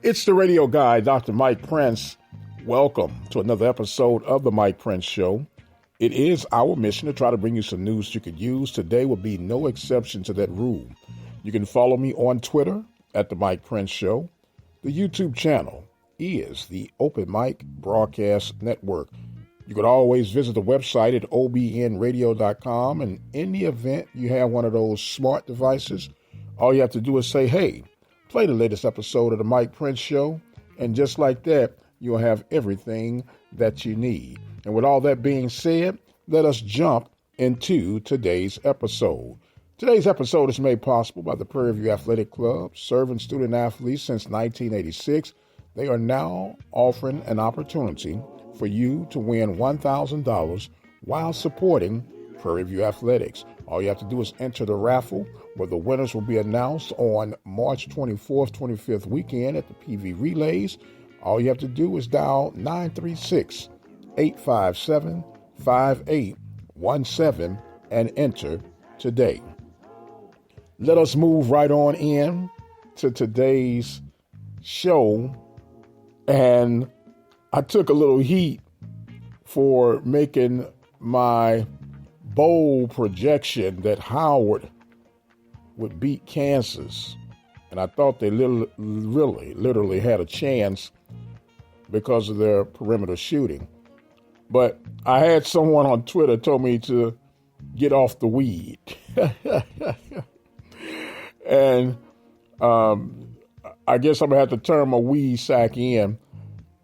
It's the radio guy, Dr. Mike Prince. Welcome to another episode of the Mike Prince Show. It is our mission to try to bring you some news you could use. Today will be no exception to that rule. You can follow me on Twitter at the Mike Prince Show. The YouTube channel is the Open Mic Broadcast Network. You could always visit the website at obnradio.com, and in the event you have one of those smart devices, all you have to do is say, hey, play the latest episode of the Mike Prince Show, and just like that, you'll have everything that you need. And with all that being said, let us jump into today's episode. Today's episode is made possible by the Prairie View Athletic Club, serving student athletes since 1986. They are now offering an opportunity for you to win $1,000 while supporting Prairie View Athletics. All you have to do is enter the raffle, where the winners will be announced on March 24th, 25th weekend at the PV Relays. All you have to do is dial 936-857-5817 and enter today. Let us move right on in to today's show. And I took a little heat for making my bold projection that Howard would beat Kansas. And I thought they literally had a chance because of their perimeter shooting. But I had someone on Twitter told me to get off the weed. And I guess I'm going to have to turn my weed sack in,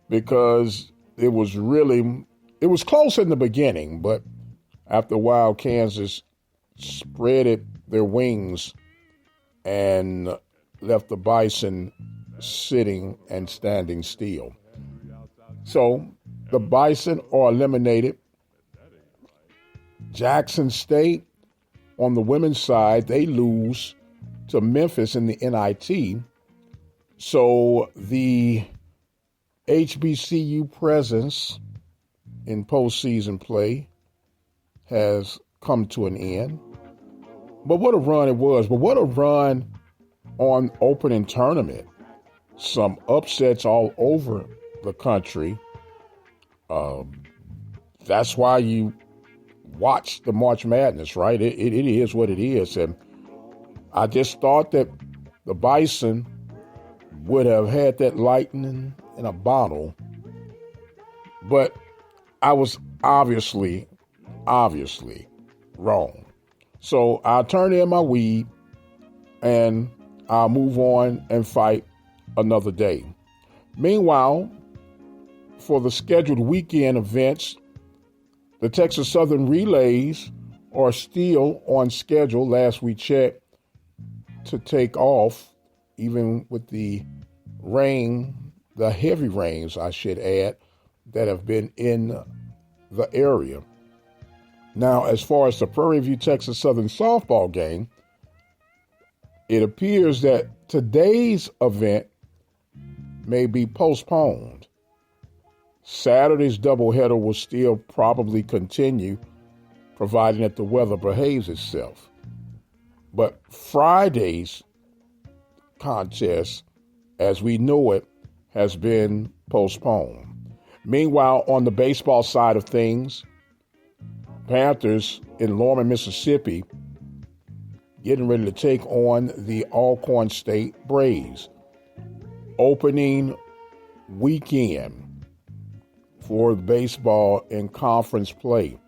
because it was close in the beginning, but after a while, Kansas spread their wings and left the Bison sitting and standing still. So the Bison are eliminated. Jackson State, on the women's side, they lose to Memphis in the NIT. So the HBCU presence in postseason play has come to an end. But what a run it was. But what a run on opening tournament. Some upsets all over the country. That's why you watch the March Madness, right? It is what it is. And I just thought that the Bison would have had that lightning in a bottle. But I was obviously wrong. So I'll turn in my weed and I'll move on and fight another day. Meanwhile, for the scheduled weekend events, the Texas Southern Relays are still on schedule, last we checked, to take off, even with the rain, the heavy rains, I should add, that have been in the area. Now, as far as the Prairie View Texas Southern softball game, it appears that today's event may be postponed. Saturday's doubleheader will still probably continue, providing that the weather behaves itself. But Friday's contest, as we know it, has been postponed. Meanwhile, on the baseball side of things, Panthers in Lorman, Mississippi, getting ready to take on the Alcorn State Braves. Opening weekend for baseball in conference play.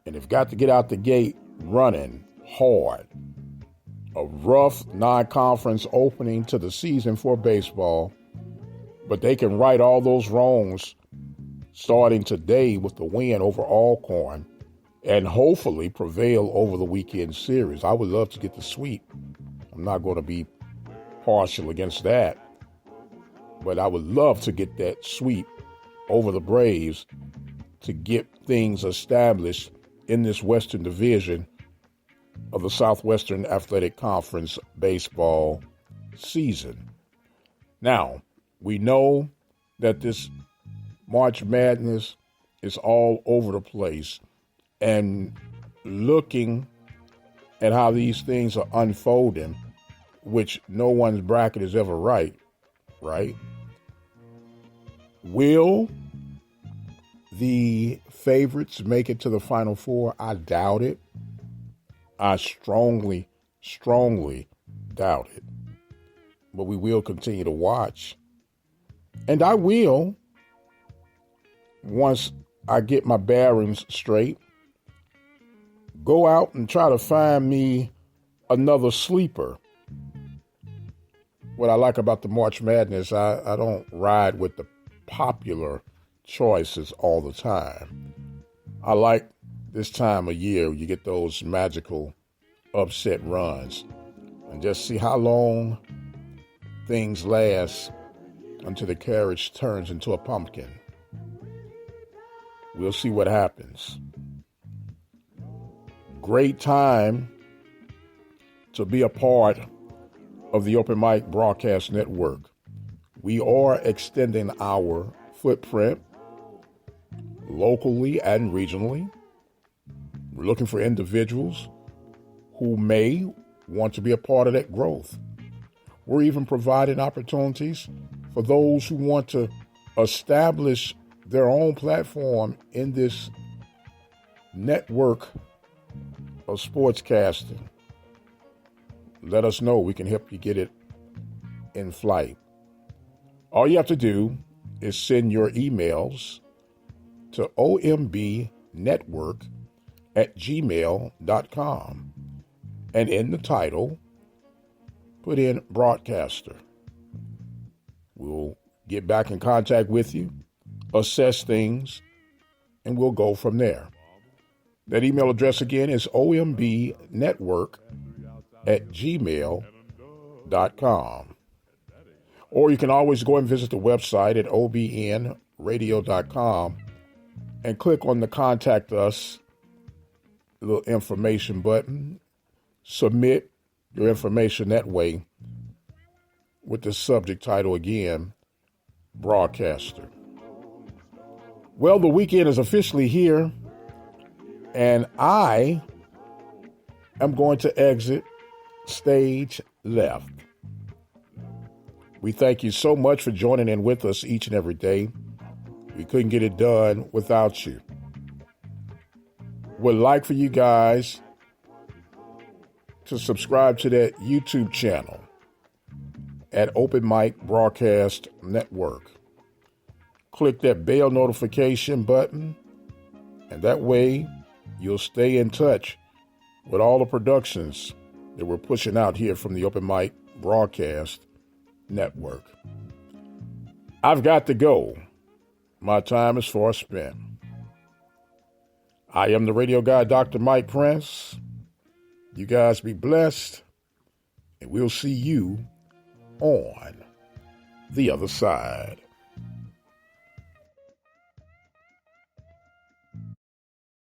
And they've got to get out the gate running hard. A rough non-conference opening to the season for baseball, but they can right all those wrongs starting today with the win over Alcorn and hopefully prevail over the weekend series. I would love to get the sweep. I'm not going to be partial against that, but I would love to get that sweep over the Braves to get things established in this Western Division of the Southwestern Athletic Conference baseball season. Now, we know that this March Madness is all over the place, and looking at how these things are unfolding, which no one's bracket is ever right? Will the favorites make it to the Final Four? I doubt it. I strongly doubt it. But we will continue to watch. And I will, once I get my bearings straight, go out and try to find me another sleeper. What I like about the March Madness, I don't ride with the popular choices all the time. I like this time of year, you get those magical upset runs and just see how long things last until the carriage turns into a pumpkin. We'll see what happens. Great time to be a part of the Open Mic Broadcast Network. We are extending our footprint locally and regionally. We're looking for individuals who may want to be a part of that growth. We're even providing opportunities for those who want to establish their own platform in this network of sportscasting. Let us know. We can help you get it in flight. All you have to do is send your emails to ombnetwork@gmail.com. And in the title, put in broadcaster. We'll get back in contact with you, assess things, and we'll go from there. That email address again is ombnetwork@gmail.com. Or you can always go and visit the website at obnradio.com and click on the Contact Us little information button. Submit your information that way with the subject title again, Broadcaster. Well, the weekend is officially here, and I am going to exit stage left. We thank you so much for joining in with us each and every day. We couldn't get it done without you. Would like for you guys to subscribe to that YouTube channel at Open Mic Broadcast Network. Click that bell notification button, and that way you'll stay in touch with all the productions that we're pushing out here from the Open Mic Broadcast Network. I've got to go. My time is far spent. I am the radio guy, Dr. Mike Prince. You guys be blessed, and we'll see you on the other side.